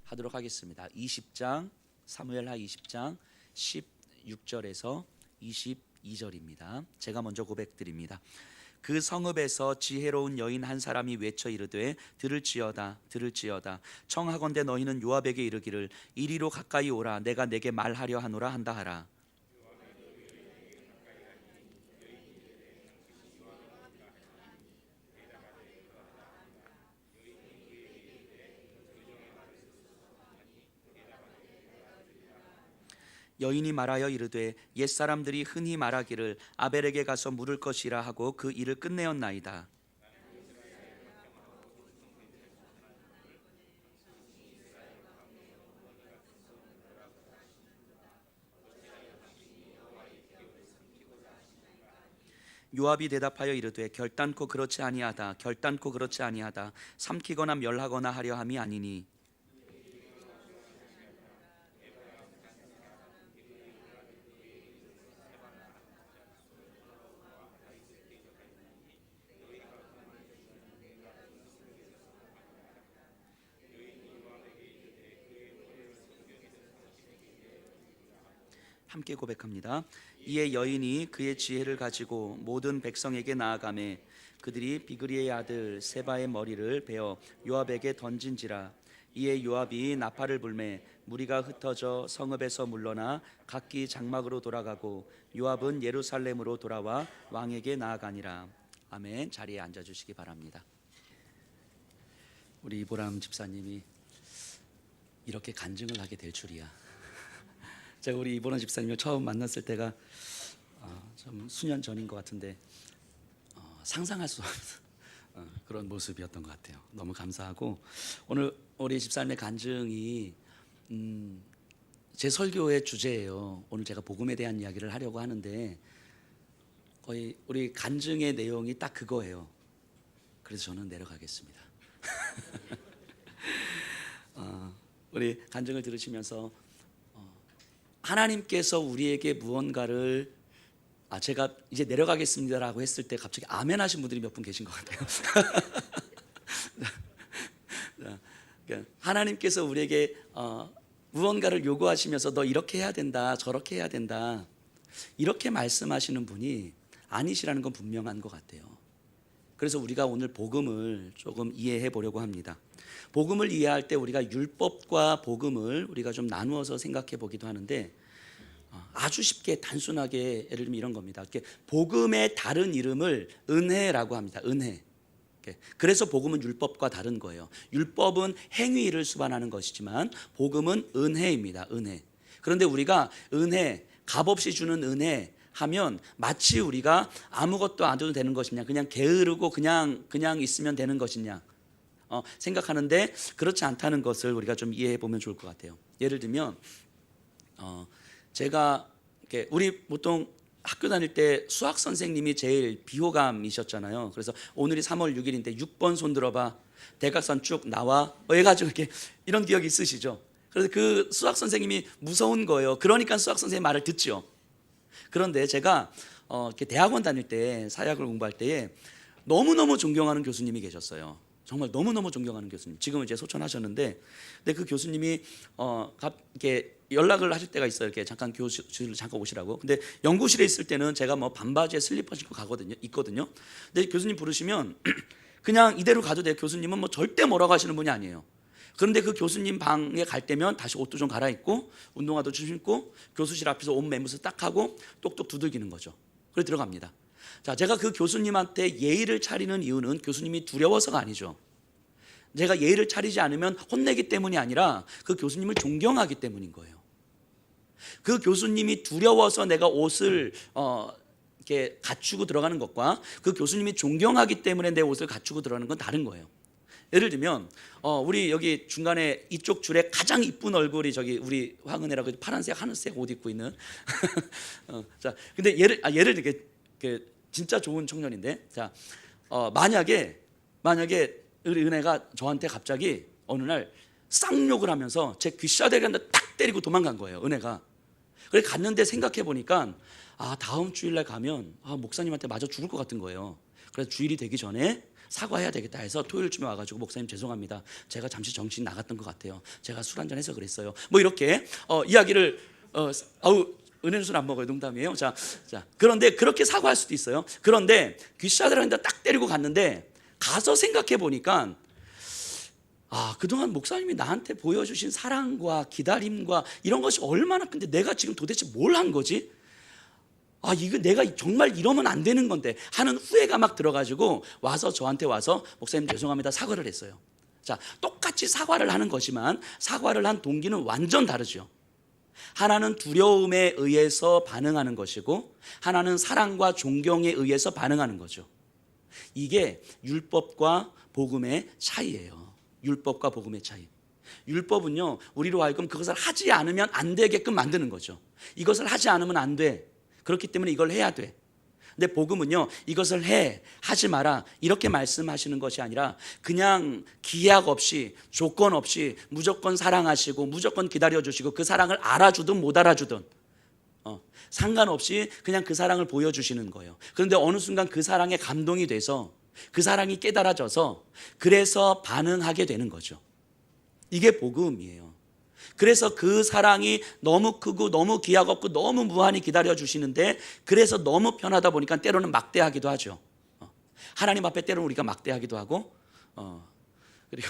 하도록 하겠습니다. 20장 사무엘하 20장 16절에서 22절입니다. 제가 먼저 고백드립니다. 그 성읍에서 지혜로운 여인 한 사람이 외쳐 이르되 들을지어다 들을지어다 청하건대 너희는 요압에게 이르기를 이리로 가까이 오라 내가 내게 말하려 하노라 한다 하라. 여인이 말하여 이르되 옛사람들이 흔히 말하기를 아벨에게 가서 물을 것이라 하고 그 일을 끝내었나이다. 요압이 대답하여 이르되 결단코 그렇지 아니하다 결단코 그렇지 아니하다 삼키거나 멸하거나 하려 함이 아니니 함께 고백합니다. 이에 여인이 그의 지혜를 가지고 모든 백성에게 나아가매 그들이 비그리의 아들 세바의 머리를 베어 요압에게 던진지라. 이에 요압이 나팔을 불매 무리가 흩어져 성읍에서 물러나 각기 장막으로 돌아가고 요압은 예루살렘으로 돌아와 왕에게 나아가니라. 아멘. 자리에 앉아주시기 바랍니다. 우리 이보람 집사님이 이렇게 간증을 하게 될 줄이야. 제가 우리 이보람 집사님을 처음 만났을 때가 좀 수년 전인 것 같은데 상상할 수 없는 그런 모습이었던 것 같아요. 너무 감사하고 오늘 우리 집사님의 간증이 제 설교의 주제예요. 오늘 제가 복음에 대한 이야기를 하려고 하는데 거의 우리 간증의 내용이 딱 그거예요. 그래서 저는 내려가겠습니다. 우리 간증을 들으시면서 하나님께서 우리에게 무언가를 제가 이제 내려가겠습니다라고 했을 때 갑자기 아멘 하신 분들이 몇 분 계신 것 같아요. 하나님께서 우리에게 무언가를 요구하시면서 너 이렇게 해야 된다 저렇게 해야 된다 이렇게 말씀하시는 분이 아니시라는 건 분명한 것 같아요. 그래서 우리가 오늘 복음을 조금 이해해 보려고 합니다. 복음을 이해할 때 우리가 율법과 복음을 우리가 좀 나누어서 생각해 보기도 하는데 아주 쉽게 단순하게 예를 들면 이런 겁니다. 복음의 다른 이름을 은혜라고 합니다. 은혜. 그래서 복음은 율법과 다른 거예요. 율법은 행위를 수반하는 것이지만 복음은 은혜입니다. 은혜. 그런데 우리가 은혜, 값없이 주는 은혜 하면 마치 우리가 아무것도 안 해도 되는 것이냐, 그냥 게으르고 그냥 있으면 되는 것이냐 생각하는데 그렇지 않다는 것을 우리가 좀 이해해 보면 좋을 것 같아요. 예를 들면 제가 우리 보통 학교 다닐 때 수학 선생님이 제일 비호감이셨잖아요. 그래서 오늘이 3월 6일인데 6번 손 들어봐. 대각선 쭉 나와. 해가지고 이렇게 이런 기억이 있으시죠? 그래서 그 수학 선생님이 무서운 거예요. 그러니까 수학 선생님 말을 듣죠. 그런데 제가 이렇게 대학원 다닐 때 사회학을 공부할 때에 너무너무 존경하는 교수님이 계셨어요. 정말 너무너무 존경하는 교수님. 지금은 이제 소천하셨는데, 근데 그 교수님이 이렇게 연락을 하실 때가 있어요. 이렇게 잠깐 교실로 잠깐 오시라고. 근데 연구실에 있을 때는 제가 뭐 반바지에 슬리퍼 신고 있거든요. 근데 교수님 부르시면 그냥 이대로 가도 돼요. 교수님은 뭐 절대 뭐라고 하시는 분이 아니에요. 그런데 그 교수님 방에 갈 때면 다시 옷도 좀 갈아입고 운동화도 좀 신고 교수실 앞에서 옷 매무새 딱 하고 똑똑 두들기는 거죠. 그래서 들어갑니다. 자, 제가 그 교수님한테 예의를 차리는 이유는 교수님이 두려워서가 아니죠. 제가 예의를 차리지 않으면 혼내기 때문이 아니라 그 교수님을 존경하기 때문인 거예요. 그 교수님이 두려워서 내가 옷을 이렇게 갖추고 들어가는 것과 그 교수님이 존경하기 때문에 내 옷을 갖추고 들어가는 건 다른 거예요. 예를 들면 우리 여기 중간에 이쪽 줄에 가장 이쁜 얼굴이 저기 우리 황은혜라고 파란색 하늘색 옷 입고 있는 자, 근데 예를 들게 진짜 좋은 청년인데, 자, 만약에 우리 은혜가 저한테 갑자기 어느 날 쌍욕을 하면서 제 귀싸대기를 딱 때리고 도망간 거예요. 은혜가. 그래 갔는데 생각해 보니까 다음 주일날 가면 목사님한테 맞아 죽을 것 같은 거예요. 그래서 주일이 되기 전에 사과해야 되겠다 해서 토요일쯤에 와가지고 목사님 죄송합니다. 제가 잠시 정신 나갔던 것 같아요. 제가 술 한잔 해서 그랬어요. 뭐 이렇게 이야기를 은혜는 술 안 먹어요. 농담이에요. 자, 그런데 그렇게 사과할 수도 있어요. 그런데 귀샤들한테 딱 데리고 갔는데 가서 생각해 보니까 그동안 목사님이 나한테 보여주신 사랑과 기다림과 이런 것이 얼마나 큰데 내가 지금 도대체 뭘 한 거지? 이거 내가 정말 이러면 안 되는 건데 하는 후회가 막 들어가지고 저한테 와서 목사님 죄송합니다 사과를 했어요. 자, 똑같이 사과를 하는 거지만 사과를 한 동기는 완전 다르죠. 하나는 두려움에 의해서 반응하는 것이고 하나는 사랑과 존경에 의해서 반응하는 거죠. 이게 율법과 복음의 차이예요. 율법과 복음의 차이. 율법은요, 우리로 하여금 그것을 하지 않으면 안 되게끔 만드는 거죠. 이것을 하지 않으면 안 돼. 그렇기 때문에 이걸 해야 돼. 근데 복음은요, 이것을 하지 마라 이렇게 말씀하시는 것이 아니라 그냥 기약 없이 조건 없이 무조건 사랑하시고 무조건 기다려주시고 그 사랑을 알아주든 못 알아주든 상관없이 그냥 그 사랑을 보여주시는 거예요. 그런데 어느 순간 그 사랑에 감동이 돼서 그 사랑이 깨달아져서 그래서 반응하게 되는 거죠. 이게 복음이에요. 그래서 그 사랑이 너무 크고 너무 기약 없고 너무 무한히 기다려주시는데 그래서 너무 편하다 보니까 때로는 막대하기도 하죠. 하나님 앞에 때로는 우리가 막대하기도 하고 그리고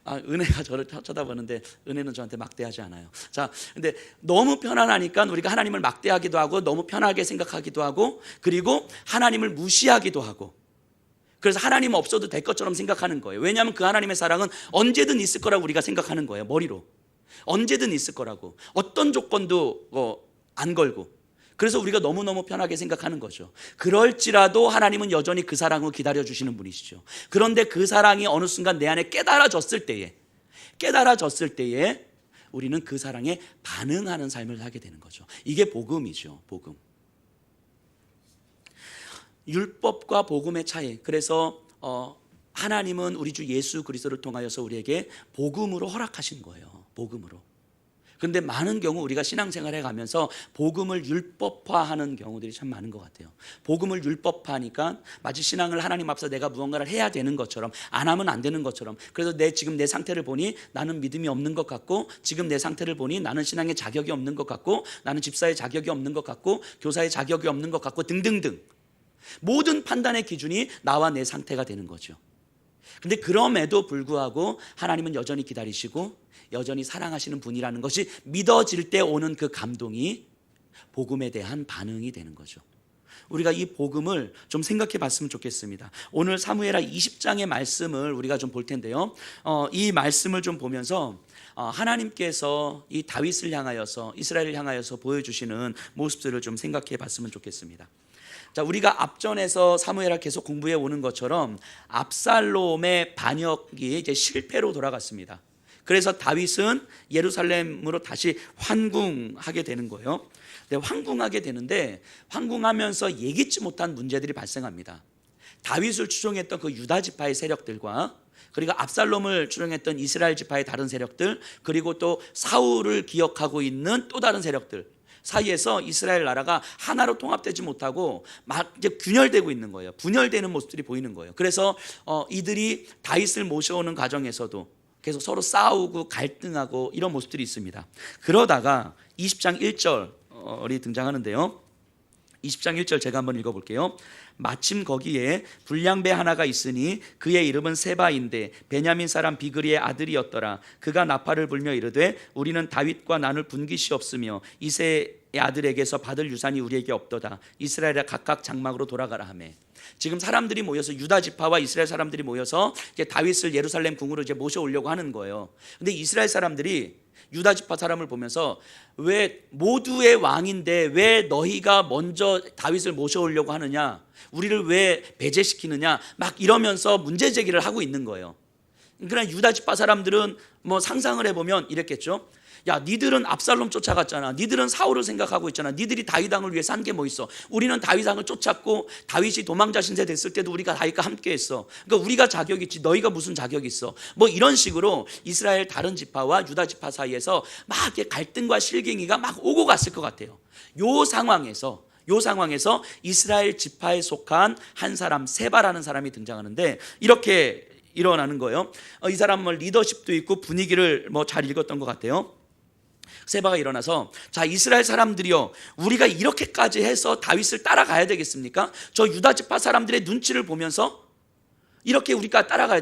은혜가 저를 쳐다보는데 은혜는 저한테 막대하지 않아요. 자, 근데 너무 편안하니까 우리가 하나님을 막대하기도 하고 너무 편하게 생각하기도 하고 그리고 하나님을 무시하기도 하고 그래서 하나님 없어도 될 것처럼 생각하는 거예요. 왜냐하면 그 하나님의 사랑은 언제든 있을 거라고 우리가 생각하는 거예요. 머리로 언제든 있을 거라고 어떤 조건도 안 걸고 그래서 우리가 너무너무 편하게 생각하는 거죠. 그럴지라도 하나님은 여전히 그 사랑을 기다려주시는 분이시죠. 그런데 그 사랑이 어느 순간 내 안에 깨달아졌을 때에 우리는 그 사랑에 반응하는 삶을 하게 되는 거죠. 이게 복음이죠. 복음. 율법과 복음의 차이. 그래서 하나님은 우리 주 예수 그리스도를 통하여서 우리에게 복음으로 허락하신 거예요. 복음으로. 그런데 많은 경우 우리가 신앙생활 해가면서 복음을 율법화하는 경우들이 참 많은 것 같아요. 복음을 율법화하니까 마치 신앙을 하나님 앞에서 내가 무언가를 해야 되는 것처럼 안 하면 안 되는 것처럼 그래서 지금 내 상태를 보니 나는 믿음이 없는 것 같고 지금 내 상태를 보니 나는 신앙의 자격이 없는 것 같고 나는 집사의 자격이 없는 것 같고 교사의 자격이 없는 것 같고 등등등 모든 판단의 기준이 나와 내 상태가 되는 거죠. 근데 그럼에도 불구하고 하나님은 여전히 기다리시고 여전히 사랑하시는 분이라는 것이 믿어질 때 오는 그 감동이 복음에 대한 반응이 되는 거죠. 우리가 이 복음을 좀 생각해 봤으면 좋겠습니다. 오늘 사무엘하 20장의 말씀을 우리가 좀 볼 텐데요. 이 말씀을 좀 보면서 하나님께서 이 다윗을 향하여서 이스라엘을 향하여서 보여주시는 모습들을 좀 생각해 봤으면 좋겠습니다. 자, 우리가 앞전에서 사무엘하 계속 공부해 오는 것처럼 압살롬의 반역이 이제 실패로 돌아갔습니다. 그래서 다윗은 예루살렘으로 다시 환궁하게 되는 거예요. 환궁하게 되는데 환궁하면서 예기치 못한 문제들이 발생합니다. 다윗을 추종했던 그 유다 지파의 세력들과 그리고 압살롬을 추종했던 이스라엘 지파의 다른 세력들 그리고 또 사울을 기억하고 있는 또 다른 세력들 사이에서 이스라엘 나라가 하나로 통합되지 못하고 막 이제 균열되고 있는 거예요. 분열되는 모습들이 보이는 거예요. 그래서 이들이 다윗을 모셔오는 과정에서도 계속 서로 싸우고 갈등하고 이런 모습들이 있습니다. 그러다가 20장 1절이 등장하는데요. 20장 1절 제가 한번 읽어볼게요. 마침 거기에 불량배 하나가 있으니 그의 이름은 세바인데 베냐민 사람 비그리의 아들이었더라. 그가 나팔을 불며 이르되 우리는 다윗과 나눌 분깃이 없으며 이새의 아들에게서 받을 유산이 우리에게 없도다. 이스라엘아 각각 장막으로 돌아가라 하매. 지금 사람들이 모여서 유다 지파와 이스라엘 사람들이 모여서 이제 다윗을 예루살렘 궁으로 이제 모셔오려고 하는 거예요. 근데 이스라엘 사람들이 유다 지파 사람을 보면서 왜 모두의 왕인데 왜 너희가 먼저 다윗을 모셔오려고 하느냐, 우리를 왜 배제시키느냐 막 이러면서 문제 제기를 하고 있는 거예요. 그러나 유다 지파 사람들은 뭐 상상을 해보면 이랬겠죠. 야, 니들은 압살롬 쫓아갔잖아. 니들은 사울을 생각하고 있잖아. 니들이 다윗 왕을 위해서 한 게 뭐 있어? 우리는 다윗 왕을 쫓았고 다윗이 도망자 신세 됐을 때도 우리가 다윗과 함께 했어. 그러니까 우리가 자격이 있지 너희가 무슨 자격이 있어? 뭐 이런 식으로 이스라엘 다른 지파와 유다 지파 사이에서 막 갈등과 실갱이가 막 오고 갔을 것 같아요. 요 상황에서 이 상황에서 이스라엘 지파에 속한 한 사람, 세바라는 사람이 등장하는데 이렇게 일어나는 거예요. 이 사람은 리더십도 있고 분위기를 잘 읽었던 것 같아요. 세바가 일어나서, 자, 이스라엘 사람들이여, 우리가 이렇게까지 해서 다윗을 따라가야 되겠습니까? 저 유다 지파 사람들의 눈치를 보면서 이렇게 우리가 따라가야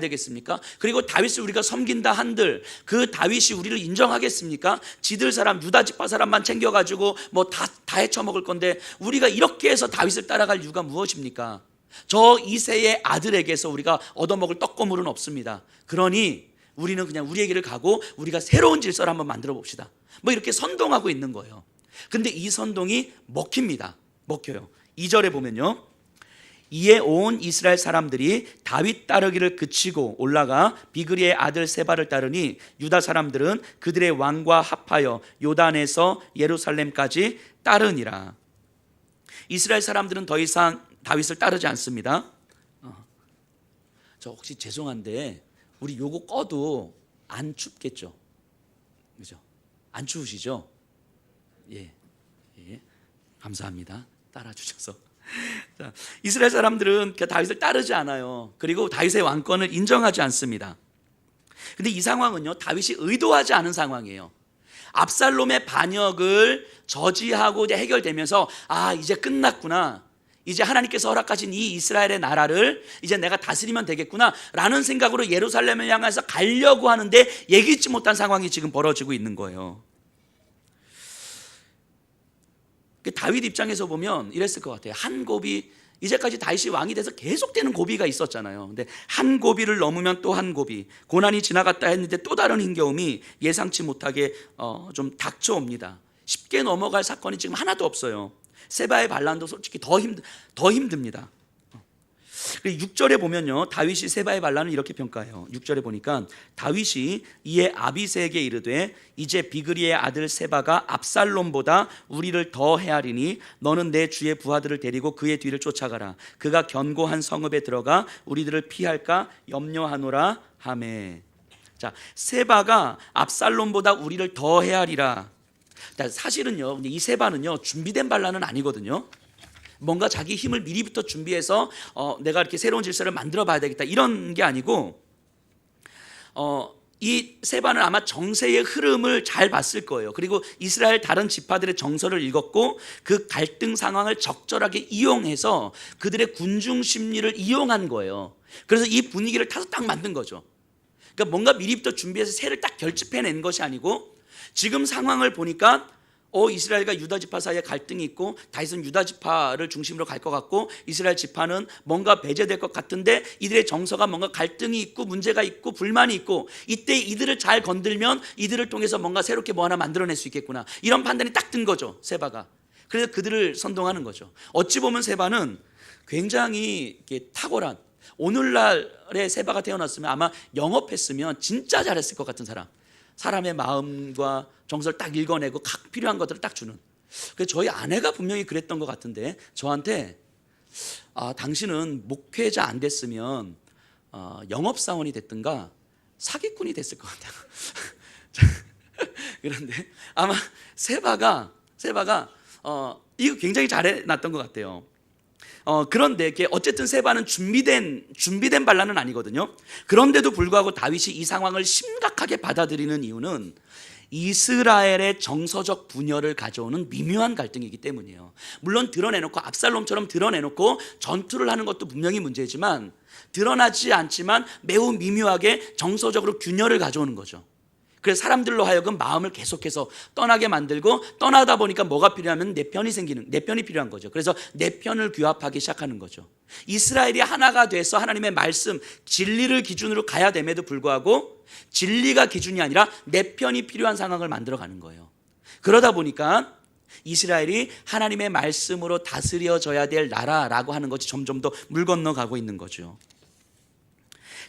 되겠습니까? 그리고 다윗을 우리가 섬긴다 한들 그 다윗이 우리를 인정하겠습니까? 지들 사람, 유다 지파 사람만 챙겨가지고 다 헤쳐먹을 건데 우리가 이렇게 해서 다윗을 따라갈 이유가 무엇입니까? 저 이새의 아들에게서 우리가 얻어먹을 떡고물은 없습니다. 그러니 우리는 그냥 우리의 길을 가고 우리가 새로운 질서를 한번 만들어 봅시다. 이렇게 선동하고 있는 거예요. 근데 이 선동이 먹혀요. 2절에 보면요, 이에 온 이스라엘 사람들이 다윗 따르기를 그치고 올라가 비그리의 아들 세바를 따르니 유다 사람들은 그들의 왕과 합하여 요단에서 예루살렘까지 따르니라. 이스라엘 사람들은 더 이상 다윗을 따르지 않습니다. 저 혹시 죄송한데 우리 요거 꺼도 안 춥겠죠? 그죠? 안 추우시죠? 예. 감사합니다. 따라주셔서. 자, 이스라엘 사람들은 다윗을 따르지 않아요. 그리고 다윗의 왕권을 인정하지 않습니다. 근데 이 상황은요, 다윗이 의도하지 않은 상황이에요. 압살롬의 반역을 저지하고 이제 해결되면서 이제 끝났구나, 이제 하나님께서 허락하신 이 이스라엘의 나라를 이제 내가 다스리면 되겠구나 라는 생각으로 예루살렘을 향해서 가려고 하는데 예기치 못한 상황이 지금 벌어지고 있는 거예요. 다윗 입장에서 보면 이랬을 것 같아요. 한 고비, 이제까지 다윗이 왕이 돼서 계속되는 고비가 있었잖아요. 근데 한 고비를 넘으면 또 한 고비, 고난이 지나갔다 했는데 또 다른 힘겨움이 예상치 못하게 좀 닥쳐옵니다. 쉽게 넘어갈 사건이 지금 하나도 없어요. 세바의 반란도 솔직히 더 힘듭니다. 그리고 6절에 보면요, 다윗이 세바의 반란을 이렇게 평가해요. 6절에 보니까 다윗이 이에 아비새에게 이르되 이제 비그리의 아들 세바가 압살롬보다 우리를 더 헤아리니 너는 내 주의 부하들을 데리고 그의 뒤를 쫓아가라. 그가 견고한 성읍에 들어가 우리들을 피할까 염려하노라 하매. 자, 세바가 압살롬보다 우리를 더 헤아리라. 사실은요, 이 세바는요 준비된 반란은 아니거든요. 뭔가 자기 힘을 미리부터 준비해서 내가 이렇게 새로운 질서를 만들어 봐야 되겠다 이런 게 아니고, 이 세바는 아마 정세의 흐름을 잘 봤을 거예요. 그리고 이스라엘 다른 지파들의 정서를 읽었고 그 갈등 상황을 적절하게 이용해서 그들의 군중 심리를 이용한 거예요. 그래서 이 분위기를 타서 딱 만든 거죠. 그러니까 뭔가 미리부터 준비해서 새를 딱 결집해낸 것이 아니고, 지금 상황을 보니까 이스라엘과 유다 지파 사이에 갈등이 있고 다윗은 유다 지파를 중심으로 갈 것 같고 이스라엘 지파는 뭔가 배제될 것 같은데 이들의 정서가 뭔가 갈등이 있고 문제가 있고 불만이 있고, 이때 이들을 잘 건들면 이들을 통해서 뭔가 새롭게 뭐 하나 만들어낼 수 있겠구나, 이런 판단이 딱 든 거죠, 세바가. 그래서 그들을 선동하는 거죠. 어찌 보면 세바는 굉장히 탁월한, 오늘날의 세바가 태어났으면 아마 영업했으면 진짜 잘했을 것 같은 사람의 마음과 정서를 딱 읽어내고 각 필요한 것들을 딱 주는. 그래서 저희 아내가 분명히 그랬던 것 같은데 저한테 당신은 목회자 안 됐으면 영업사원이 됐든가 사기꾼이 됐을 것 같아요. 그런데 아마 세바가 이거 굉장히 잘해놨던 것 같아요. 그런데 어쨌든 세바는 준비된 반란은 아니거든요. 그런데도 불구하고 다윗이 이 상황을 심각하게 받아들이는 이유는 이스라엘의 정서적 분열을 가져오는 미묘한 갈등이기 때문이에요. 물론 드러내놓고 압살롬처럼 드러내놓고 전투를 하는 것도 분명히 문제지만 드러나지 않지만 매우 미묘하게 정서적으로 균열을 가져오는 거죠. 그래서 사람들로 하여금 마음을 계속해서 떠나게 만들고, 떠나다 보니까 뭐가 필요하면 내 편이 필요한 거죠. 그래서 내 편을 규합하기 시작하는 거죠. 이스라엘이 하나가 돼서 하나님의 말씀, 진리를 기준으로 가야 됨에도 불구하고 진리가 기준이 아니라 내 편이 필요한 상황을 만들어가는 거예요. 그러다 보니까 이스라엘이 하나님의 말씀으로 다스려져야 될 나라라고 하는 것이 점점 더 물 건너가고 있는 거죠.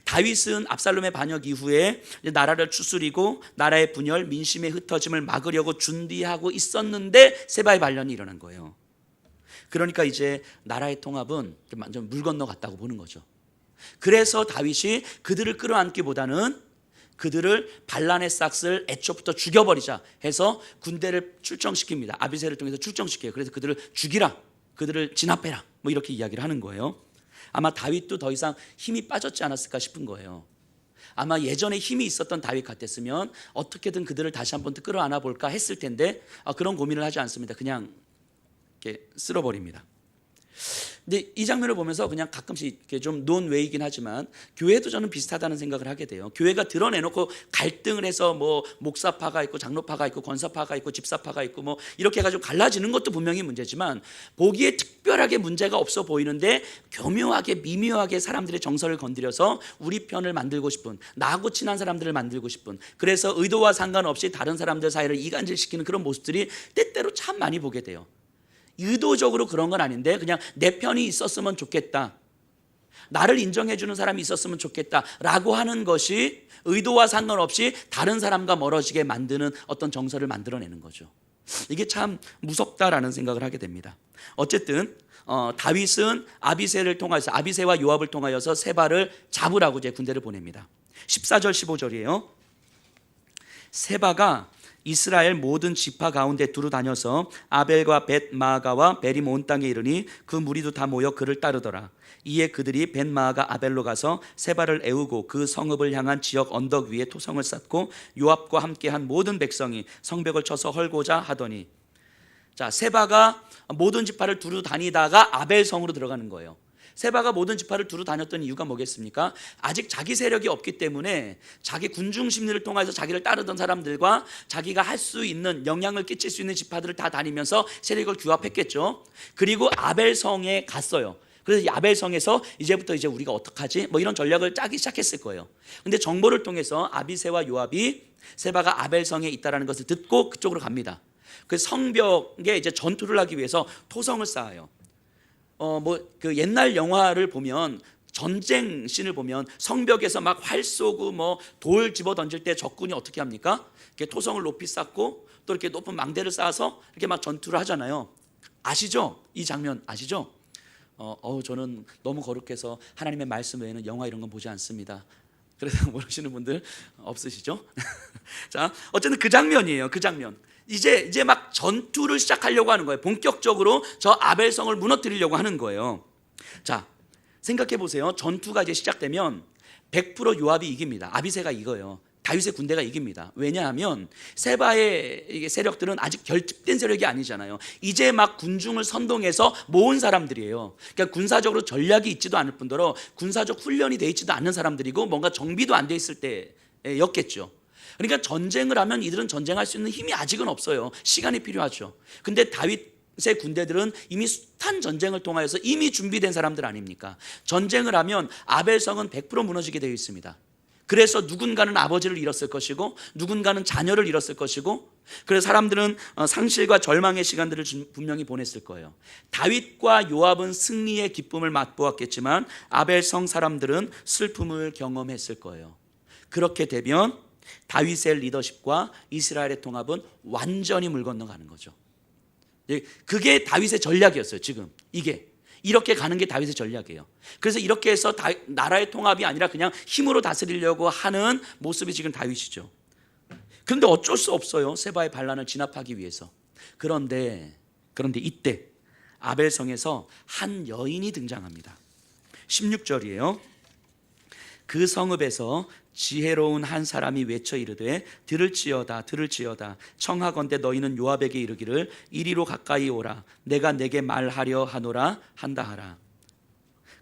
다윗은 압살롬의 반역 이후에 나라를 추스리고 나라의 분열, 민심의 흩어짐을 막으려고 준비하고 있었는데 세바의 반란이 일어난 거예요. 그러니까 이제 나라의 통합은 완전 물 건너갔다고 보는 거죠. 그래서 다윗이 그들을 끌어안기보다는 그들을 반란의 싹을 애초부터 죽여버리자 해서 군대를 출정시킵니다. 아비새를 통해서 출정시켜요. 그래서 그들을 죽이라, 그들을 진압해라, 뭐 이렇게 이야기를 하는 거예요. 아마 다윗도 더 이상 힘이 빠졌지 않았을까 싶은 거예요. 아마 예전에 힘이 있었던 다윗 같았으면 어떻게든 그들을 다시 한번 끌어안아 볼까 했을 텐데 그런 고민을 하지 않습니다. 그냥 이렇게 쓸어버립니다. 근데 이 장면을 보면서 그냥 가끔씩 이렇게 좀 논외이긴 하지만 교회도 저는 비슷하다는 생각을 하게 돼요. 교회가 드러내놓고 갈등을 해서 뭐 목사파가 있고 장로파가 있고 권사파가 있고 집사파가 있고 뭐 이렇게 해가지고 갈라지는 것도 분명히 문제지만 보기에 특별하게 문제가 없어 보이는데 교묘하게 미묘하게 사람들의 정서를 건드려서 우리 편을 만들고 싶은, 나하고 친한 사람들을 만들고 싶은, 그래서 의도와 상관없이 다른 사람들 사이를 이간질시키는 그런 모습들이 때때로 참 많이 보게 돼요. 의도적으로 그런 건 아닌데 그냥 내 편이 있었으면 좋겠다, 나를 인정해 주는 사람이 있었으면 좋겠다라고 하는 것이 의도와 상관없이 다른 사람과 멀어지게 만드는 어떤 정서를 만들어내는 거죠. 이게 참 무섭다라는 생각을 하게 됩니다. 어쨌든 다윗은 아비새를 통해서, 아비새와 요압을 통하여서 세바를 잡으라고 이제 군대를 보냅니다. 14절 15절이에요. 세바가 이스라엘 모든 지파 가운데 두루 다녀서 아벨과 벳마아가와 베림 온 땅에 이르니 그 무리도 다 모여 그를 따르더라. 이에 그들이 벳마아가 아벨로 가서 세바를 애우고 그 성읍을 향한 지역 언덕 위에 토성을 쌓고 요압과 함께한 모든 백성이 성벽을 쳐서 헐고자 하더니, 자, 세바가 모든 지파를 두루 다니다가 아벨 성으로 들어가는 거예요. 세바가 모든 지파를 두루 다녔던 이유가 뭐겠습니까? 아직 자기 세력이 없기 때문에 자기 군중 심리를 통해서 자기를 따르던 사람들과 자기가 할 수 있는, 영향을 끼칠 수 있는 지파들을 다 다니면서 세력을 규합했겠죠. 그리고 아벨성에 갔어요. 그래서 이 아벨성에서 이제부터 이제 우리가 어떡하지? 뭐 이런 전략을 짜기 시작했을 거예요. 근데 정보를 통해서 아비새와 요압이 세바가 아벨성에 있다라는 것을 듣고 그쪽으로 갑니다. 그 성벽에 이제 전투를 하기 위해서 토성을 쌓아요. 그 옛날 영화를 보면, 전쟁 씬을 보면 성벽에서 막 활 쏘고 뭐 돌 집어 던질 때 적군이 어떻게 합니까? 이렇게 토성을 높이 쌓고 또 이렇게 높은 망대를 쌓아서 이렇게 막 전투를 하잖아요. 아시죠? 이 장면 아시죠? 저는 너무 거룩해서 하나님의 말씀 외에는 영화 이런 건 보지 않습니다. 그래서 모르시는 분들 없으시죠? 자, 어쨌든 그 장면이에요. 그 장면. 이제 막 전투를 시작하려고 하는 거예요. 본격적으로 저 아벨성을 무너뜨리려고 하는 거예요. 자, 생각해 보세요. 전투가 이제 시작되면 100% 요압이 이깁니다. 아비새가 이겨요. 다윗의 군대가 이깁니다. 왜냐하면 세바의 세력들은 아직 결집된 세력이 아니잖아요. 이제 막 군중을 선동해서 모은 사람들이에요. 그러니까 군사적으로 전략이 있지도 않을 뿐더러 군사적 훈련이 돼 있지도 않는 사람들이고 뭔가 정비도 안 돼 있을 때였겠죠. 그러니까 전쟁을 하면 이들은 전쟁할 수 있는 힘이 아직은 없어요. 시간이 필요하죠. 근데 다윗의 군대들은 이미 숱한 전쟁을 통하여서 이미 준비된 사람들 아닙니까? 전쟁을 하면 아벨성은 100% 무너지게 되어 있습니다. 그래서 누군가는 아버지를 잃었을 것이고 누군가는 자녀를 잃었을 것이고, 그래서 사람들은 상실과 절망의 시간들을 분명히 보냈을 거예요. 다윗과 요압은 승리의 기쁨을 맛보았겠지만 아벨성 사람들은 슬픔을 경험했을 거예요. 그렇게 되면 다윗의 리더십과 이스라엘의 통합은 완전히 물 건너가는 거죠. 그게 다윗의 전략이었어요. 지금 이게 이렇게 가는 게 다윗의 전략이에요. 그래서 이렇게 해서 나라의 통합이 아니라 그냥 힘으로 다스리려고 하는 모습이 지금 다윗이죠. 그런데 어쩔 수 없어요. 세바의 반란을 진압하기 위해서. 그런데 이때 아벨성에서 한 여인이 등장합니다. 16절이에요. 그 성읍에서 지혜로운 한 사람이 외쳐 이르되 들을지어다 청하건대 너희는 요압에게 이르기를 이리로 가까이 오라 내가 내게 말하려 하노라 한다 하라.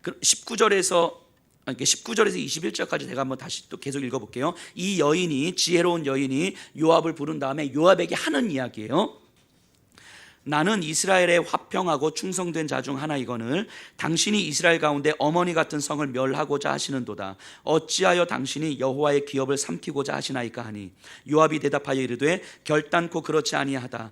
19절에서 21절까지 제가 한번 다시 또 계속 읽어볼게요. 이 여인이, 지혜로운 여인이 요압을 부른 다음에 요압에게 하는 이야기예요. 나는 이스라엘의 화평하고 충성된 자 중 하나이거늘 당신이 이스라엘 가운데 어머니 같은 성을 멸하고자 하시는도다. 어찌하여 당신이 여호와의 기업을 삼키고자 하시나이까 하니, 요압이 대답하여 이르되 결단코 그렇지 아니하다.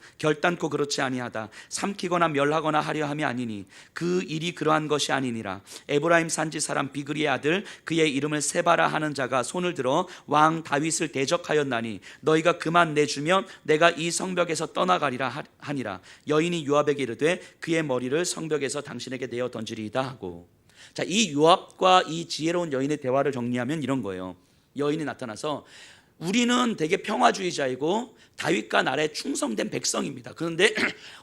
삼키거나 멸하거나 하려 함이 아니니 그 일이 그러한 것이 아니니라. 에브라임 산지 사람 비그리의 아들 그의 이름을 세바라 하는 자가 손을 들어 왕 다윗을 대적하였나니 너희가 그만 내주면 내가 이 성벽에서 떠나가리라 하니라. 여인이 요압에게 이르되 그의 머리를 성벽에서 당신에게 내어 던지리이다 하고. 자, 이 요압과 이 지혜로운 여인의 대화를 정리하면 이런 거예요. 여인이 나타나서 우리는 되게 평화주의자이고 다윗과 나라에 충성된 백성입니다. 그런데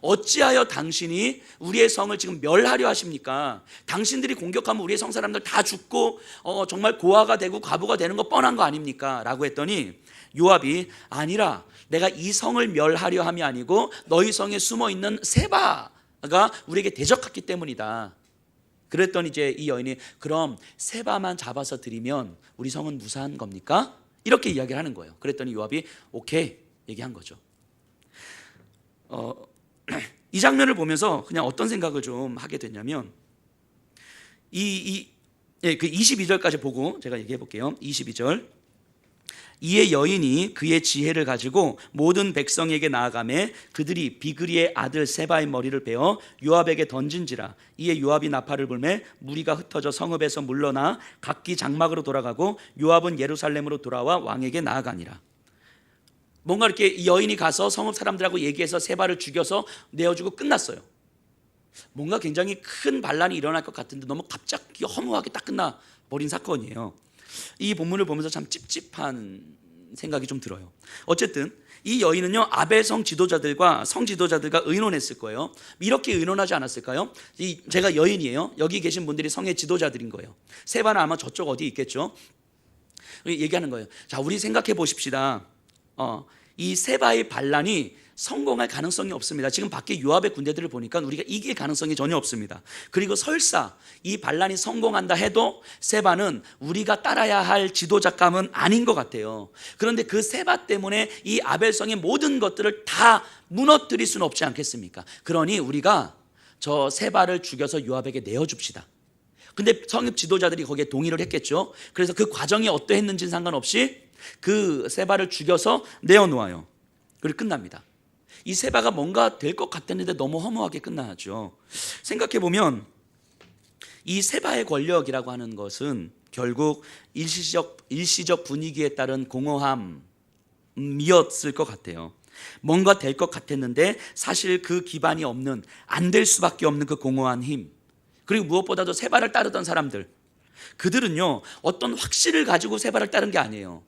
어찌하여 당신이 우리의 성을 지금 멸하려 하십니까? 당신들이 공격하면 우리의 성 사람들 다 죽고 정말 고아가 되고 과부가 되는 거 뻔한 거 아닙니까? 라고 했더니 요압이 아니라 내가 이 성을 멸하려 함이 아니고 너희 성에 숨어있는 세바가 우리에게 대적했기 때문이다. 그랬더니 이제 이 여인이 그럼 세바만 잡아서 드리면 우리 성은 무사한 겁니까? 이렇게 이야기를 하는 거예요. 그랬더니 요압이 오케이 얘기한 거죠. 이 장면을 보면서 그냥 어떤 생각을 좀 하게 됐냐면 그 22절까지 보고 제가 얘기해 볼게요. 22절 이에 여인이 그의 지혜를 가지고 모든 백성에게 나아가매 그들이 비그리의 아들 세바의 머리를 베어 요압에게 던진지라. 이에 요압이 나팔을 불매 무리가 흩어져 성읍에서 물러나 각기 장막으로 돌아가고 요압은 예루살렘으로 돌아와 왕에게 나아가니라. 뭔가 이렇게 여인이 가서 성읍 사람들하고 얘기해서 세바를 죽여서 내어주고 끝났어요. 뭔가 굉장히 큰 반란이 일어날 것 같은데 너무 갑자기 허무하게 딱 끝나버린 사건이에요. 이 본문을 보면서 참 찝찝한 생각이 좀 들어요. 어쨌든 이 여인은요 아벨성 지도자들과 성 지도자들과 의논했을 거예요. 이렇게 의논하지 않았을까요? 제가 여인이에요. 여기 계신 분들이 성의 지도자들인 거예요. 세바는 아마 저쪽 어디 있겠죠. 얘기하는 거예요. 자, 우리 생각해 보십시다. 이 세바의 반란이 성공할 가능성이 없습니다. 지금 밖에 요압의 군대들을 보니까 우리가 이길 가능성이 전혀 없습니다. 그리고 설사 이 반란이 성공한다 해도 세바는 우리가 따라야 할 지도자감은 아닌 것 같아요. 그런데 그 세바 때문에 이 아벨성의 모든 것들을 다 무너뜨릴 수는 없지 않겠습니까? 그러니 우리가 저 세바를 죽여서 요압에게 내어줍시다. 근데 성읍 지도자들이 거기에 동의를 했겠죠. 그래서 그 과정이 어떠했는지는 상관없이 그 세바를 죽여서 내어놓아요. 그리고 끝납니다. 이 세바가 뭔가 될 것 같았는데 너무 허무하게 끝나죠. 생각해보면 이 세바의 권력이라고 하는 것은 결국 일시적 분위기에 따른 공허함이었을 것 같아요. 뭔가 될 것 같았는데 사실 그 기반이 없는 안 될 수밖에 없는 그 공허한 힘, 그리고 무엇보다도 세바를 따르던 사람들, 그들은요 어떤 확신을 가지고 세바를 따른 게 아니에요.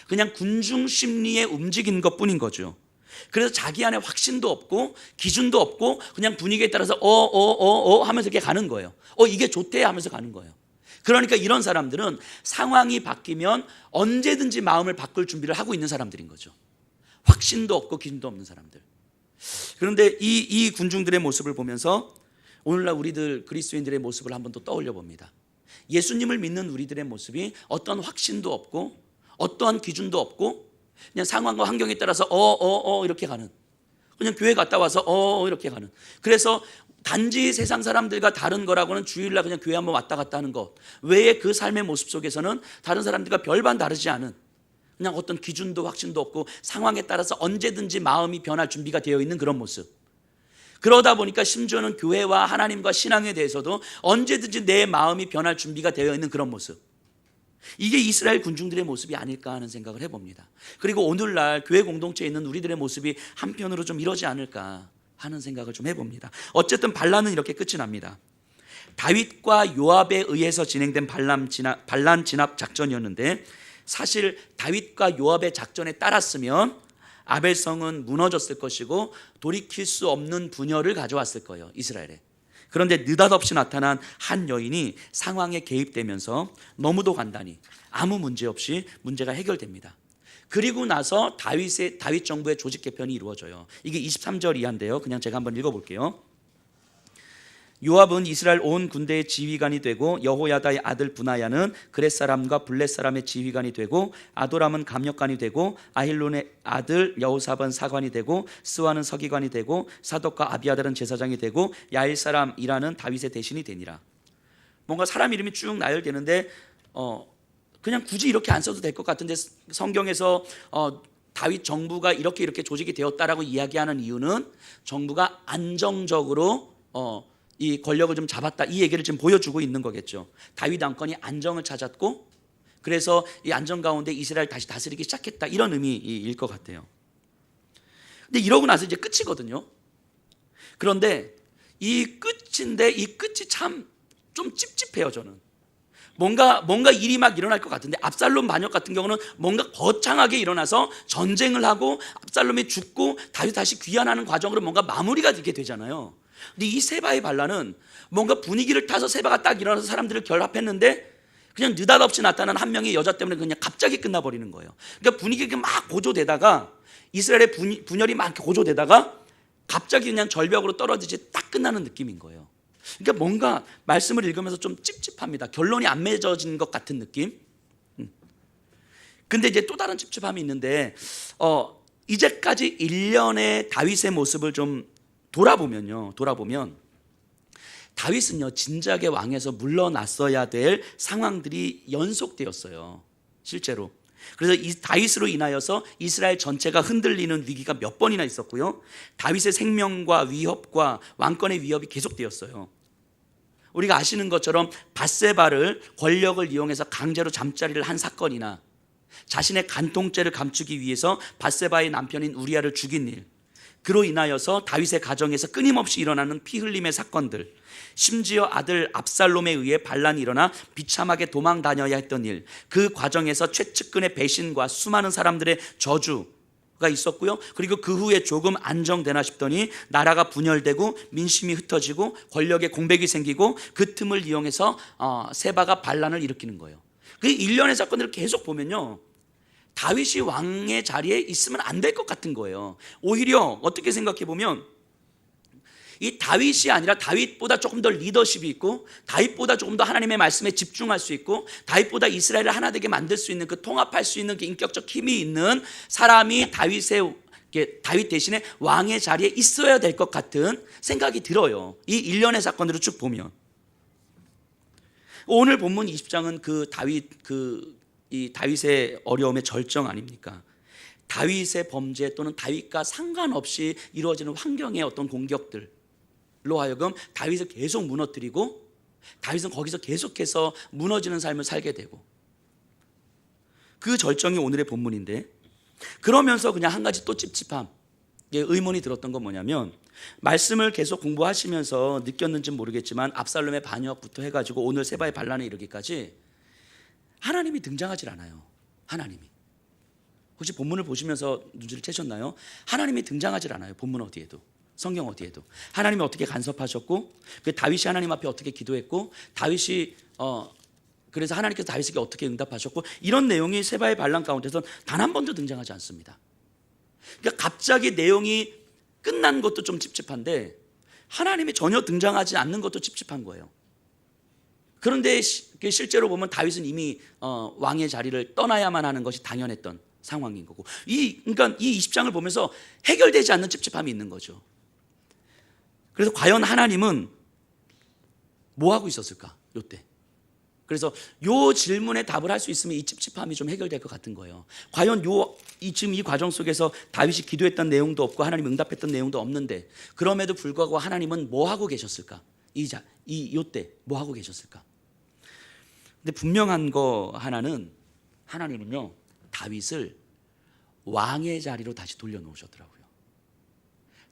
그냥 군중 심리에 움직인 것뿐인 거죠. 그래서 자기 안에 확신도 없고 기준도 없고 그냥 분위기에 따라서 하면서 이렇게 가는 거예요. 이게 좋대 하면서 가는 거예요. 그러니까 이런 사람들은 상황이 바뀌면 언제든지 마음을 바꿀 준비를 하고 있는 사람들인 거죠. 확신도 없고 기준도 없는 사람들. 그런데 이 군중들의 모습을 보면서 오늘날 우리들 그리스도인들의 모습을 한번 또 떠올려 봅니다. 예수님을 믿는 우리들의 모습이 어떤 확신도 없고 어떠한 기준도 없고 그냥 상황과 환경에 따라서 이렇게 가는, 그냥 교회 갔다 와서 이렇게 가는. 그래서 단지 세상 사람들과 다른 거라고는 주일날 그냥 교회 한번 왔다 갔다 하는 것 외에 그 삶의 모습 속에서는 다른 사람들과 별반 다르지 않은, 그냥 어떤 기준도 확신도 없고 상황에 따라서 언제든지 마음이 변할 준비가 되어 있는 그런 모습. 그러다 보니까 심지어는 교회와 하나님과 신앙에 대해서도 언제든지 내 마음이 변할 준비가 되어 있는 그런 모습. 이게 이스라엘 군중들의 모습이 아닐까 하는 생각을 해봅니다. 그리고 오늘날 교회 공동체에 있는 우리들의 모습이 한편으로 좀 이러지 않을까 하는 생각을 좀 해봅니다. 어쨌든 반란은 이렇게 끝이 납니다. 다윗과 요압에 의해서 진행된 반란 진압 작전이었는데 사실 다윗과 요압의 작전에 따랐으면 아벨성은 무너졌을 것이고 돌이킬 수 없는 분열을 가져왔을 거예요, 이스라엘에. 그런데 느닷없이 나타난 한 여인이 상황에 개입되면서 너무도 간단히 아무 문제 없이 문제가 해결됩니다. 그리고 나서 다윗 정부의 조직 개편이 이루어져요. 이게 23절 이하인데요. 그냥 제가 한번 읽어볼게요. 요압은 이스라엘 온 군대의 지휘관이 되고 여호야다의 아들 브나야는 그렛 사람과 블렛 사람의 지휘관이 되고 아도람은 감역관이 되고 아힐론의 아들 여호사밧은 사관이 되고 스와는 서기관이 되고 사독과 아비아달은 제사장이 되고 야일 사람 이라는 다윗의 대신이 되니라. 뭔가 사람 이름이 쭉 나열되는데 그냥 굳이 이렇게 안 써도 될 것 같은데 성경에서 다윗 정부가 이렇게 조직이 되었다라고 이야기하는 이유는 정부가 안정적으로 이 권력을 좀 잡았다, 이 얘기를 지금 보여주고 있는 거겠죠. 다윗 왕권이 안정을 찾았고 그래서 이 안정 가운데 이스라엘 다시 다스리기 시작했다, 이런 의미일 것 같아요. 근데 이러고 나서 이제 끝이거든요. 그런데 이 끝인데 이 끝이 참 좀 찝찝해요. 저는 뭔가 일이 막 일어날 것 같은데, 압살롬 반역 같은 경우는 뭔가 거창하게 일어나서 전쟁을 하고 압살롬이 죽고 다윗 다시 귀환하는 과정으로 뭔가 마무리가 되게 되잖아요. 근데 이 세바의 반란은 뭔가 분위기를 타서 세바가 딱 일어나서 사람들을 결합했는데 그냥 느닷없이 나타난 한 명의 여자 때문에 그냥 갑자기 끝나버리는 거예요. 그러니까 분위기가 막 고조되다가, 이스라엘의 분열이 막 고조되다가 갑자기 그냥 절벽으로 떨어지지 딱 끝나는 느낌인 거예요. 그러니까 뭔가 말씀을 읽으면서 좀 찝찝합니다. 결론이 안 맺어진 것 같은 느낌. 근데 이제 또 다른 찝찝함이 있는데, 이제까지 1년의 다윗의 모습을 좀 돌아보면 다윗은요, 진작에 왕에서 물러났어야 될 상황들이 연속되었어요, 실제로. 그래서 이 다윗으로 인하여서 이스라엘 전체가 흔들리는 위기가 몇 번이나 있었고요, 다윗의 생명과 위협과 왕권의 위협이 계속되었어요. 우리가 아시는 것처럼 밧세바를 권력을 이용해서 강제로 잠자리를 한 사건이나, 자신의 간통죄를 감추기 위해서 밧세바의 남편인 우리아를 죽인 일, 그로 인하여서 다윗의 가정에서 끊임없이 일어나는 피 흘림의 사건들, 심지어 아들 압살롬에 의해 반란이 일어나 비참하게 도망 다녀야 했던 일, 그 과정에서 최측근의 배신과 수많은 사람들의 저주가 있었고요, 그리고 그 후에 조금 안정되나 싶더니 나라가 분열되고 민심이 흩어지고 권력의 공백이 생기고 그 틈을 이용해서 세바가 반란을 일으키는 거예요. 그 일련의 사건들을 계속 보면요, 다윗이 왕의 자리에 있으면 안 될 것 같은 거예요. 오히려 어떻게 생각해 보면 이 다윗이 아니라 다윗보다 조금 더 리더십이 있고, 다윗보다 조금 더 하나님의 말씀에 집중할 수 있고, 다윗보다 이스라엘을 하나 되게 만들 수 있는, 그 통합할 수 있는 그 인격적 힘이 있는 사람이 다윗 대신에 왕의 자리에 있어야 될 것 같은 생각이 들어요, 이 일련의 사건들을 쭉 보면. 오늘 본문 20장은 이 다윗의 어려움의 절정 아닙니까? 다윗의 범죄 또는 다윗과 상관없이 이루어지는 환경의 어떤 공격들로 하여금 다윗을 계속 무너뜨리고, 다윗은 거기서 계속해서 무너지는 삶을 살게 되고, 그 절정이 오늘의 본문인데, 그러면서 그냥 한 가지 또 찝찝함, 의문이 들었던 건 뭐냐면, 말씀을 계속 공부하시면서 느꼈는지는 모르겠지만 압살롬의 반역부터 해가지고 오늘 세바의 반란에 이르기까지 하나님이 등장하질 않아요. 하나님이, 혹시 본문을 보시면서 눈치를 채셨나요? 하나님이 등장하질 않아요. 본문 어디에도, 성경 어디에도. 하나님이 어떻게 간섭하셨고, 그 다윗이 하나님 앞에 어떻게 기도했고, 다윗이 그래서 하나님께서 다윗에게 어떻게 응답하셨고, 이런 내용이 세바의 반란 가운데서 단 한 번도 등장하지 않습니다. 그러니까 갑자기 내용이 끝난 것도 좀 찝찝한데 하나님이 전혀 등장하지 않는 것도 찝찝한 거예요. 그런데 실제로 보면 다윗은 이미 왕의 자리를 떠나야만 하는 것이 당연했던 상황인 거고, 그러니까 이 20장을 보면서 해결되지 않는 찝찝함이 있는 거죠. 그래서 과연 하나님은 뭐 하고 있었을까, 요때? 그래서 요 질문에 답을 할 수 있으면 이 찝찝함이 좀 해결될 것 같은 거예요. 과연 지금 이 과정 속에서 다윗이 기도했던 내용도 없고 하나님 응답했던 내용도 없는데, 그럼에도 불구하고 하나님은 뭐 하고 계셨을까? 요때 뭐 하고 계셨을까? 근데 분명한 거 하나는, 하나님은요, 다윗을 왕의 자리로 다시 돌려놓으셨더라고요.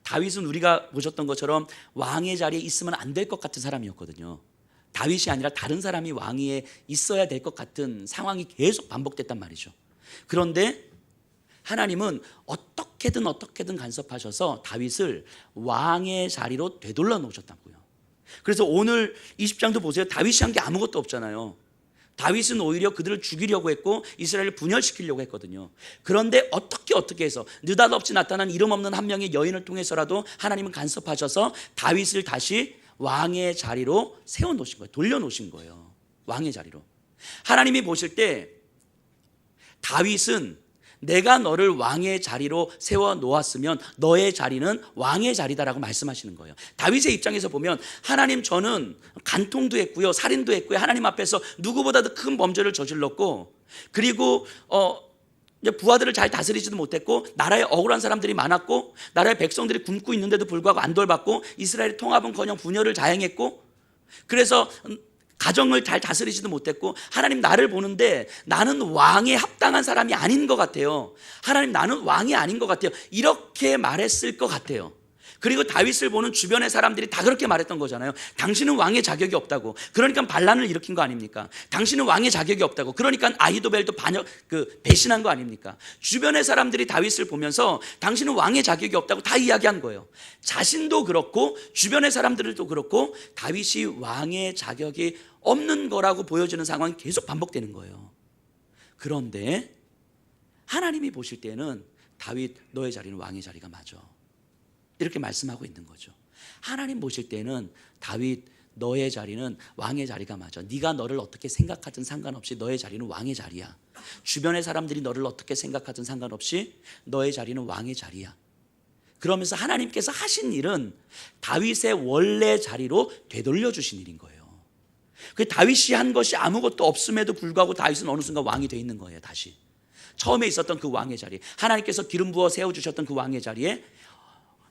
다윗은 우리가 보셨던 것처럼 왕의 자리에 있으면 안 될 것 같은 사람이었거든요. 다윗이 아니라 다른 사람이 왕위에 있어야 될 것 같은 상황이 계속 반복됐단 말이죠. 그런데 하나님은 어떻게든 간섭하셔서 다윗을 왕의 자리로 되돌려 놓으셨다고요. 그래서 오늘 20장도 보세요. 다윗이 한 게 아무것도 없잖아요. 다윗은 오히려 그들을 죽이려고 했고 이스라엘을 분열시키려고 했거든요. 그런데 어떻게 해서 느닷없이 나타난 이름 없는 한 명의 여인을 통해서라도 하나님은 간섭하셔서 다윗을 다시 왕의 자리로 세워놓으신 거예요. 돌려놓으신 거예요. 왕의 자리로. 하나님이 보실 때 다윗은 내가 너를 왕의 자리로 세워놓았으면 너의 자리는 왕의 자리다라고 말씀하시는 거예요. 다윗의 입장에서 보면 하나님, 저는 간통도 했고요, 살인도 했고요, 하나님 앞에서 누구보다도 큰 범죄를 저질렀고, 그리고 부하들을 잘 다스리지도 못했고, 나라에 억울한 사람들이 많았고, 나라의 백성들이 굶고 있는데도 불구하고 안 돌봤고, 이스라엘의 통합은커녕 분열을 자행했고, 그래서 가정을 잘 다스리지도 못했고, 하나님 나를 보는데 나는 왕에 합당한 사람이 아닌 것 같아요. 하나님, 나는 왕이 아닌 것 같아요. 이렇게 말했을 것 같아요. 그리고 다윗을 보는 주변의 사람들이 다 그렇게 말했던 거잖아요. 당신은 왕의 자격이 없다고. 그러니까 반란을 일으킨 거 아닙니까? 당신은 왕의 자격이 없다고. 그러니까 아히도벨도 배신한 거 아닙니까? 주변의 사람들이 다윗을 보면서 당신은 왕의 자격이 없다고 다 이야기한 거예요. 자신도 그렇고 주변의 사람들도 그렇고 다윗이 왕의 자격이 없는 거라고 보여지는 상황이 계속 반복되는 거예요. 그런데 하나님이 보실 때는 다윗, 너의 자리는 왕의 자리가 맞아, 이렇게 말씀하고 있는 거죠. 하나님 보실 때는 다윗, 너의 자리는 왕의 자리가 맞아. 네가 너를 어떻게 생각하든 상관없이 너의 자리는 왕의 자리야. 주변의 사람들이 너를 어떻게 생각하든 상관없이 너의 자리는 왕의 자리야. 그러면서 하나님께서 하신 일은 다윗의 원래 자리로 되돌려 주신 일인 거예요. 그 다윗이 한 것이 아무것도 없음에도 불구하고 다윗은 어느 순간 왕이 돼 있는 거예요. 다시 처음에 있었던 그 왕의 자리, 하나님께서 기름 부어 세워주셨던 그 왕의 자리에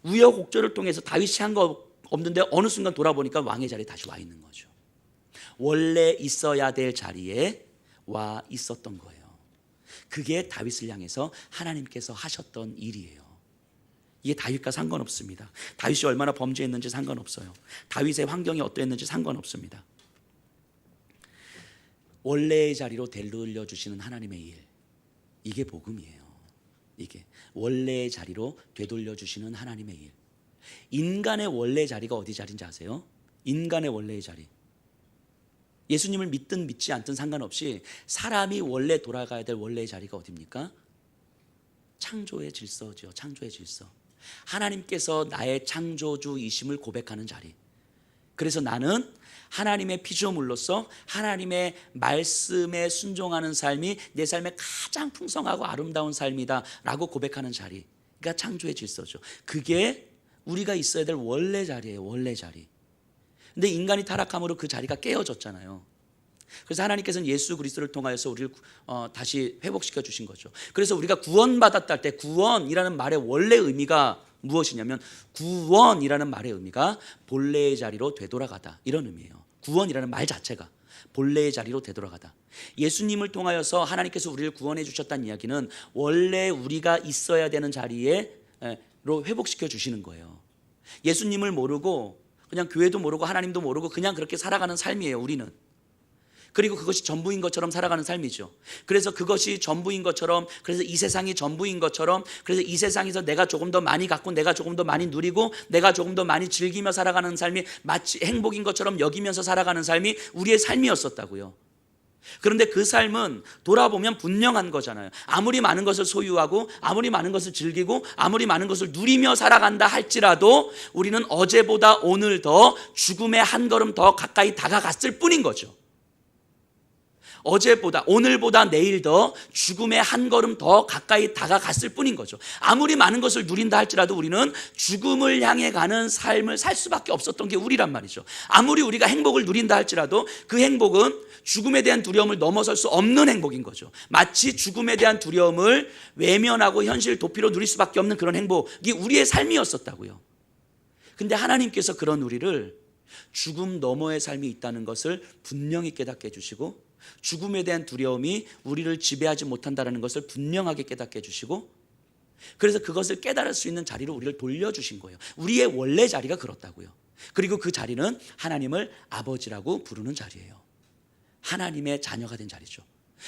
우여곡절을 통해서 다윗이 한 거 없는데 어느 순간 돌아보니까 왕의 자리에 다시 와 있는 거죠. 원래 있어야 될 자리에 와 있었던 거예요. 그게 다윗을 향해서 하나님께서 하셨던 일이에요. 이게 다윗과 상관없습니다. 다윗이 얼마나 범죄했는지 상관없어요. 다윗의 환경이 어떠했는지 상관없습니다. 원래의 자리로 되돌려 주시는 하나님의 일, 이게 복음이에요. 이게 원래의 자리로 되돌려 주시는 하나님의 일. 인간의 원래 자리가 어디 자리인지 아세요? 인간의 원래의 자리, 예수님을 믿든 믿지 않든 상관없이 사람이 원래 돌아가야 될 원래의 자리가 어디입니까? 창조의 질서죠. 창조의 질서. 하나님께서 나의 창조주이심을 고백하는 자리. 그래서 나는 하나님의 피조물로서 하나님의 말씀에 순종하는 삶이 내 삶의 가장 풍성하고 아름다운 삶이다 라고 고백하는 자리가 창조의 질서죠. 그게 우리가 있어야 될 원래 자리예요. 원래 자리. 근데 인간이 타락함으로 그 자리가 깨어졌잖아요. 그래서 하나님께서는 예수 그리스도를 통하여서 우리를 다시 회복시켜 주신 거죠. 그래서 우리가 구원받았다 할 때 구원이라는 말의 원래 의미가 무엇이냐면, 구원이라는 말의 의미가 본래의 자리로 되돌아가다, 이런 의미예요. 구원이라는 말 자체가 본래의 자리로 되돌아가다. 예수님을 통하여서 하나님께서 우리를 구원해 주셨다는 이야기는 원래 우리가 있어야 되는 자리로 회복시켜 주시는 거예요. 예수님을 모르고 그냥 교회도 모르고 하나님도 모르고 그냥 그렇게 살아가는 삶이에요, 우리는. 그리고 그것이 전부인 것처럼 살아가는 삶이죠. 그래서 그것이 전부인 것처럼, 그래서 이 세상이 전부인 것처럼, 그래서 이 세상에서 내가 조금 더 많이 갖고 내가 조금 더 많이 누리고 내가 조금 더 많이 즐기며 살아가는 삶이 마치 행복인 것처럼 여기면서 살아가는 삶이 우리의 삶이었었다고요. 그런데 그 삶은 돌아보면 분명한 거잖아요. 아무리 많은 것을 소유하고 아무리 많은 것을 즐기고 아무리 많은 것을 누리며 살아간다 할지라도 우리는 어제보다 오늘 더 죽음의 한 걸음 더 가까이 다가갔을 뿐인 거죠. 어제보다 오늘보다 내일 더 죽음의 한 걸음 더 가까이 다가갔을 뿐인 거죠. 아무리 많은 것을 누린다 할지라도 우리는 죽음을 향해 가는 삶을 살 수밖에 없었던 게 우리란 말이죠. 아무리 우리가 행복을 누린다 할지라도 그 행복은 죽음에 대한 두려움을 넘어설 수 없는 행복인 거죠. 마치 죽음에 대한 두려움을 외면하고 현실 도피로 누릴 수밖에 없는 그런 행복이 우리의 삶이었었다고요. 근데 하나님께서 그런 우리를 죽음 너머의 삶이 있다는 것을 분명히 깨닫게 해주시고, 죽음에 대한 두려움이 우리를 지배하지 못한다는 것을 분명하게 깨닫게 해주시고, 그래서 그것을 깨달을 수 있는 자리로 우리를 돌려주신 거예요. 우리의 원래 자리가 그렇다고요. 그리고 그 자리는 하나님을 아버지라고 부르는 자리예요. 하나님의 자녀가 된 자리죠.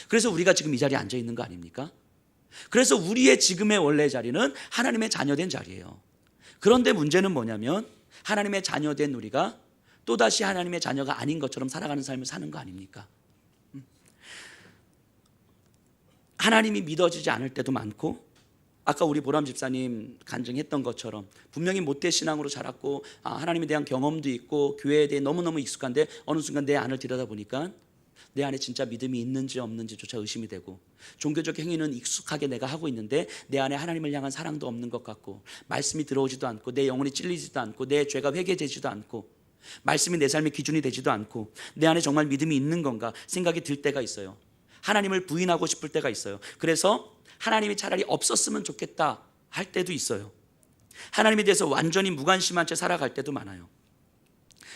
그래서 우리가 지금 이 자리에 앉아 있는 거 아닙니까? 그래서 우리의 지금의 원래 자리는 하나님의 자녀된 자리예요. 그런데 문제는 뭐냐면, 하나님의 자녀된 우리가 또다시 하나님의 자녀가 아닌 것처럼 살아가는 삶을 사는 거 아닙니까? 하나님이 믿어지지 않을 때도 많고, 아까 우리 보람 집사님 간증했던 것처럼 분명히 모태신앙으로 자랐고 하나님에 대한 경험도 있고 교회에 대해 너무너무 익숙한데 어느 순간 내 안을 들여다보니까 내 안에 진짜 믿음이 있는지 없는지조차 의심이 되고, 종교적 행위는 익숙하게 내가 하고 있는데 내 안에 하나님을 향한 사랑도 없는 것 같고, 말씀이 들어오지도 않고 내 영혼이 찔리지도 않고 내 죄가 회개되지도 않고 말씀이 내 삶의 기준이 되지도 않고 내 안에 정말 믿음이 있는 건가 생각이 들 때가 있어요. 하나님을 부인하고 싶을 때가 있어요. 그래서 하나님이 차라리 없었으면 좋겠다 할 때도 있어요. 하나님에 대해서 완전히 무관심한 채 살아갈 때도 많아요.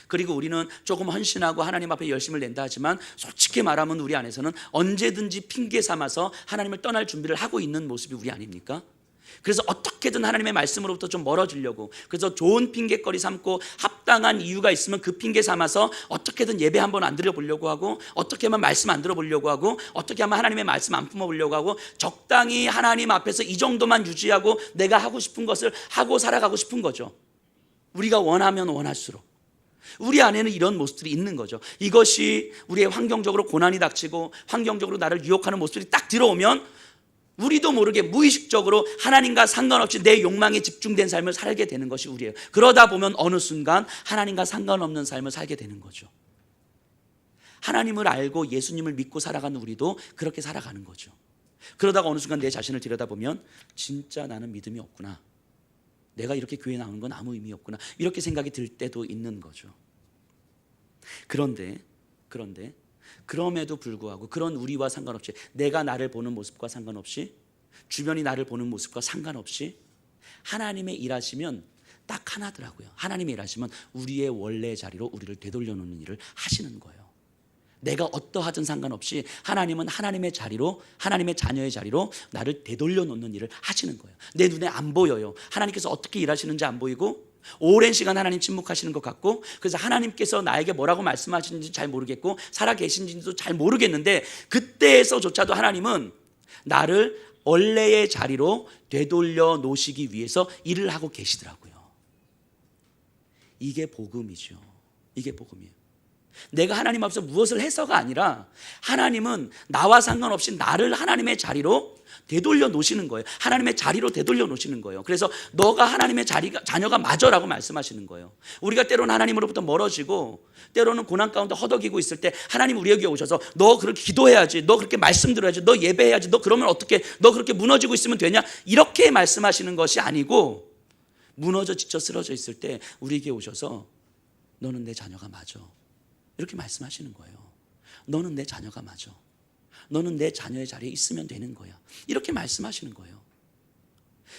그리고 우리는 조금 헌신하고 하나님 앞에 열심을 낸다 하지만 솔직히 말하면 우리 안에서는 언제든지 핑계 삼아서 하나님을 떠날 준비를 하고 있는 모습이 우리 아닙니까? 그래서 어떻게든 하나님의 말씀으로부터 좀 멀어지려고, 그래서 좋은 핑계거리 삼고 합당한 이유가 있으면 그 핑계 삼아서 어떻게든 예배 한번 안 드려보려고 하고, 어떻게 하면 말씀 안 들어보려고 하고, 어떻게 하면 하나님의 말씀 안 품어보려고 하고, 적당히 하나님 앞에서 이 정도만 유지하고 내가 하고 싶은 것을 하고 살아가고 싶은 거죠. 우리가 원하면 원할수록 우리 안에는 이런 모습들이 있는 거죠. 이것이 우리의 환경적으로 고난이 닥치고 환경적으로 나를 유혹하는 모습들이 딱 들어오면 우리도 모르게 무의식적으로 하나님과 상관없이 내 욕망에 집중된 삶을 살게 되는 것이 우리예요. 그러다 보면 어느 순간 하나님과 상관없는 삶을 살게 되는 거죠. 하나님을 알고 예수님을 믿고 살아가는 우리도 그렇게 살아가는 거죠. 그러다가 어느 순간 내 자신을 들여다보면 진짜 나는 믿음이 없구나, 내가 이렇게 교회 나오는 건 아무 의미 없구나, 이렇게 생각이 들 때도 있는 거죠. 그런데 그럼에도 불구하고 그런 우리와 상관없이, 내가 나를 보는 모습과 상관없이, 주변이 나를 보는 모습과 상관없이 하나님의 일하시면 딱 하나더라고요. 하나님의 일하시면 우리의 원래 자리로 우리를 되돌려 놓는 일을 하시는 거예요. 내가 어떠하든 상관없이 하나님은 하나님의 자리로, 하나님의 자녀의 자리로 나를 되돌려 놓는 일을 하시는 거예요. 내 눈에 안 보여요. 하나님께서 어떻게 일하시는지 안 보이고, 오랜 시간 하나님 침묵하시는 것 같고, 그래서 하나님께서 나에게 뭐라고 말씀하시는지 잘 모르겠고 살아 계신지도 잘 모르겠는데, 그때에서조차도 하나님은 나를 원래의 자리로 되돌려 놓으시기 위해서 일을 하고 계시더라고요. 이게 복음이죠. 이게 복음이에요. 내가 하나님 앞에서 무엇을 해서가 아니라 하나님은 나와 상관없이 나를 하나님의 자리로 되돌려 놓으시는 거예요. 하나님의 자리로 되돌려 놓으시는 거예요. 그래서 너가 하나님의 자녀가 맞아라고 말씀하시는 거예요. 우리가 때로는 하나님으로부터 멀어지고 때로는 고난 가운데 허덕이고 있을 때 하나님 우리에게 오셔서 너 그렇게 기도해야지, 너 그렇게 말씀 들어야지, 너 예배해야지, 너 그러면 어떻게, 너 그렇게 무너지고 있으면 되냐, 이렇게 말씀하시는 것이 아니고, 무너져 지쳐 쓰러져 있을 때 우리에게 오셔서 너는 내 자녀가 맞아, 이렇게 말씀하시는 거예요. 너는 내 자녀가 맞아, 너는 내 자녀의 자리에 있으면 되는 거야, 이렇게 말씀하시는 거예요.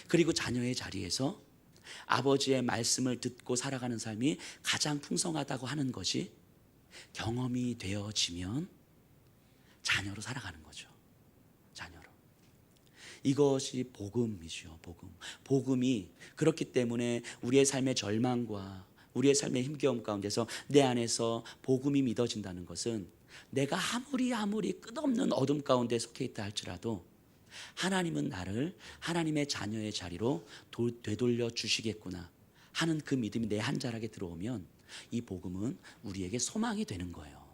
그리고 자녀의 자리에서 아버지의 말씀을 듣고 살아가는 삶이 가장 풍성하다고 하는 것이 경험이 되어지면 자녀로 살아가는 거죠. 자녀로. 이것이 복음이죠. 복음이 그렇기 때문에 우리의 삶의 절망과 우리의 삶의 힘겨움 가운데서 내 안에서 복음이 믿어진다는 것은, 내가 아무리 끝없는 어둠 가운데 속해 있다 할지라도 하나님은 나를 하나님의 자녀의 자리로 되돌려 주시겠구나 하는 그 믿음이 내 한 자락에 들어오면, 이 복음은 우리에게 소망이 되는 거예요.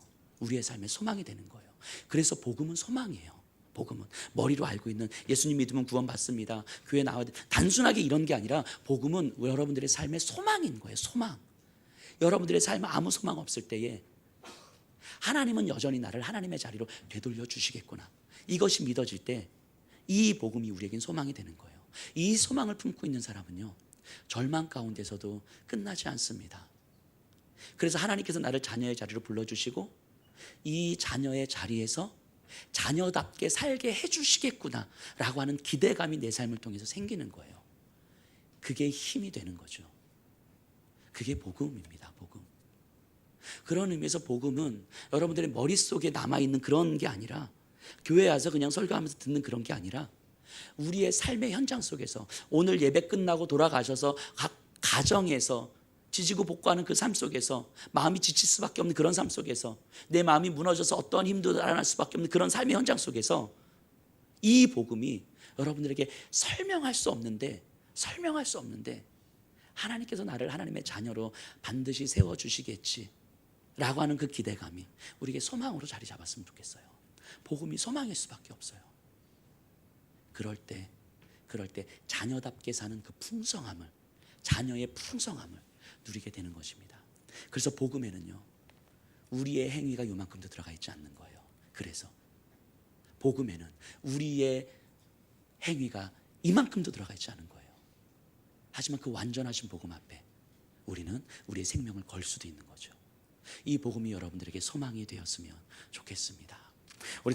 우리의 삶의 소망이 되는 거예요. 그래서 복음은 소망이에요. 복음은 머리로 알고 있는 예수님 믿으면 구원받습니다, 교회 나와야 돼, 단순하게 이런 게 아니라 복음은 여러분들의 삶의 소망인 거예요. 소망. 여러분들의 삶에 아무 소망 없을 때에 하나님은 여전히 나를 하나님의 자리로 되돌려 주시겠구나, 이것이 믿어질 때 이 복음이 우리에겐 소망이 되는 거예요. 이 소망을 품고 있는 사람은요, 절망 가운데서도 끝나지 않습니다. 그래서 하나님께서 나를 자녀의 자리로 불러주시고 이 자녀의 자리에서 자녀답게 살게 해주시겠구나 라고 하는 기대감이 내 삶을 통해서 생기는 거예요. 그게 힘이 되는 거죠. 그게 복음입니다. 복음. 그런 의미에서 복음은 여러분들의 머릿속에 남아있는 그런 게 아니라, 교회에 와서 그냥 설교하면서 듣는 그런 게 아니라, 우리의 삶의 현장 속에서 오늘 예배 끝나고 돌아가셔서 각 가정에서 지지고 볶고하는 그 삶 속에서 마음이 지칠 수밖에 없는 그런 삶 속에서, 내 마음이 무너져서 어떠한 힘도 달아날 수밖에 없는 그런 삶의 현장 속에서 이 복음이 여러분들에게 설명할 수 없는데 하나님께서 나를 하나님의 자녀로 반드시 세워주시겠지 라고 하는 그 기대감이 우리에게 소망으로 자리 잡았으면 좋겠어요. 복음이 소망일 수밖에 없어요. 그럴 때 자녀답게 사는 그 풍성함을, 자녀의 풍성함을 누리게 되는 것입니다. 그래서 복음에는요, 우리의 행위가 요만큼도 들어가 있지 않는 거예요. 그래서 복음에는 우리의 행위가 이만큼도 들어가 있지 않은 거예요. 하지만 그 완전하신 복음 앞에 우리는 우리의 생명을 걸 수도 있는 거죠. 이 복음이 여러분들에게 소망이 되었으면 좋겠습니다. 우리 다